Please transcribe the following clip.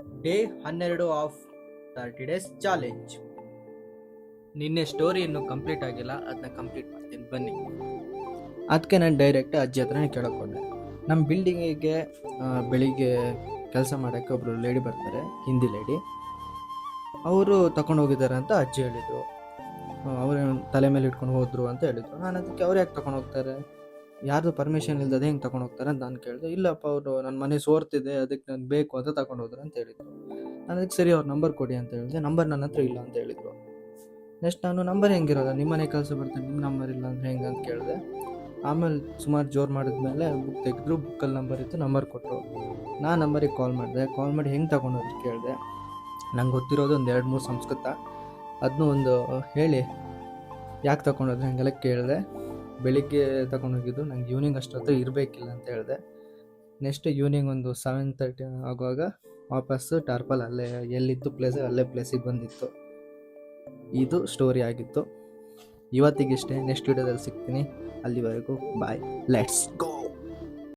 Day 12 of 30 days challenge. ನಿನ್ನೆ story ಇನ್ನೂ complete ಆಗಿಲ್ಲ, ಅದನ್ನ ಕಂಪ್ಲೀಟ್ ಮಾಡ್ತೀನಿ ಬನ್ನಿ. ಅದಕ್ಕೆ ನಾನು ಡೈರೆಕ್ಟ್ ಅಜ್ಜಿ ಹತ್ರನೇ ಕೇಳೋಕೊಂಡೆ. ನಮ್ಮ ಬಿಲ್ಡಿಂಗಿಗೆ ಬೆಳಿಗ್ಗೆ ಕೆಲಸ ಮಾಡೋಕ್ಕೆ ಒಬ್ಬರು ಲೇಡಿ ಬರ್ತಾರೆ, ಹಿಂದಿ ಲೇಡಿ. ಅವರು ತಗೊಂಡೋಗಿದ್ದಾರೆ ಅಂತ ಅಜ್ಜಿ ಹೇಳಿದರು. ಅವ್ರ ತಲೆ ಮೇಲೆ ಇಟ್ಕೊಂಡು ಹೋದ್ರು ಅಂತ ಹೇಳಿದರು. ನಾನು ಅದಕ್ಕೆ ಅವ್ರು ಯಾಕೆ ತಗೊಂಡು ಹೋಗ್ತಾರೆ, ಯಾರ್ದು ಪರ್ಮಿಷನ್ ಇಲ್ದದೆ ಹೆಂಗೆ ತಗೊಂಡು ಹೋಗ್ತಾರೆ ಅಂತ ನಾನು ಕೇಳಿದೆ. ಇಲ್ಲಪ್ಪ, ಅವರು ನನ್ನ ಮನೆ ಸೋರ್ತಿದೆ, ಅದಕ್ಕೆ ನಾನು ಬೇಕು ಅಂತ ತಗೊಂಡು ಹೋದ್ರು ಅಂತ ಹೇಳಿದರು. ನಾನು ಅದಕ್ಕೆ ಸರಿ ಅವ್ರ ನಂಬರ್ ಕೊಡಿ ಅಂತ ಹೇಳಿದೆ. ನಂಬರ್ ನನ್ನ ಹತ್ರ ಇಲ್ಲ ಅಂತ ಹೇಳಿದರು. ನೆಕ್ಸ್ಟ್ ನಾನು ನಂಬರ್ ಹೆಂಗಿರೋಲ್ಲ, ನಿಮ್ಮ ಮನೆ ಕೆಲಸ ಬರ್ತೀನಿ, ನಿಮ್ಮ ನಂಬರ್ ಇಲ್ಲ ಅಂದರೆ ಹೆಂಗೆ ಅಂತ ಕೇಳಿದೆ. ಆಮೇಲೆ ಸುಮಾರು ಜೋರು ಮಾಡಿದ್ಮೇಲೆ ಬುಕ್ ತೆಗೆದ್ರು, ಬುಕ್ಕಲ್ಲಿ ನಂಬರ್ ಇತ್ತು, ನಂಬರ್ ಕೊಟ್ಟರು. ನಾನು ನಂಬರಿಗೆ ಕಾಲ್ ಮಾಡಿ ಹೆಂಗೆ ತಗೊಂಡೋದ್ರು ಕೇಳಿದೆ. ನಂಗೆ ಗೊತ್ತಿರೋದು ಒಂದು 2-3 ಸಂಸ್ಕೃತ, ಅದನ್ನೂ ಒಂದು ಹೇಳಿ ಯಾಕೆ ತಗೊಂಡೋದ್ರೆ ಹಂಗೆಲ್ಲ ಕೇಳಿದೆ. ಬೆಳಿಗ್ಗೆ ತಗೊಂಡೋಗಿದ್ದು, ನಂಗೆ ಈವ್ನಿಂಗ್ ಅಷ್ಟೊತ್ತು ಇರಬೇಕಿಲ್ಲ ಅಂತ ಹೇಳಿದೆ. ನೆಕ್ಸ್ಟ್ ಈವ್ನಿಂಗ್ ಒಂದು 7:30 ಆಗುವಾಗ ವಾಪಸ್ಸು ಟಾರ್ಪಲ್ ಅಲ್ಲೇ ಎಲ್ಲಿತ್ತು ಪ್ಲೇಸ್ ಅಲ್ಲೇ ಪ್ಲೇಸಿಗೆ ಬಂದಿತ್ತು. ಇದು ಸ್ಟೋರಿ ಆಗಿತ್ತು. ಇವತ್ತಿಗಿಷ್ಟೇ. ನೆಕ್ಸ್ಟ್ ವಿಡಿಯೋದಲ್ಲಿ ಸಿಗ್ತೀನಿ. ಅಲ್ಲಿವರೆಗೂ ಬಾಯ್. Let's go.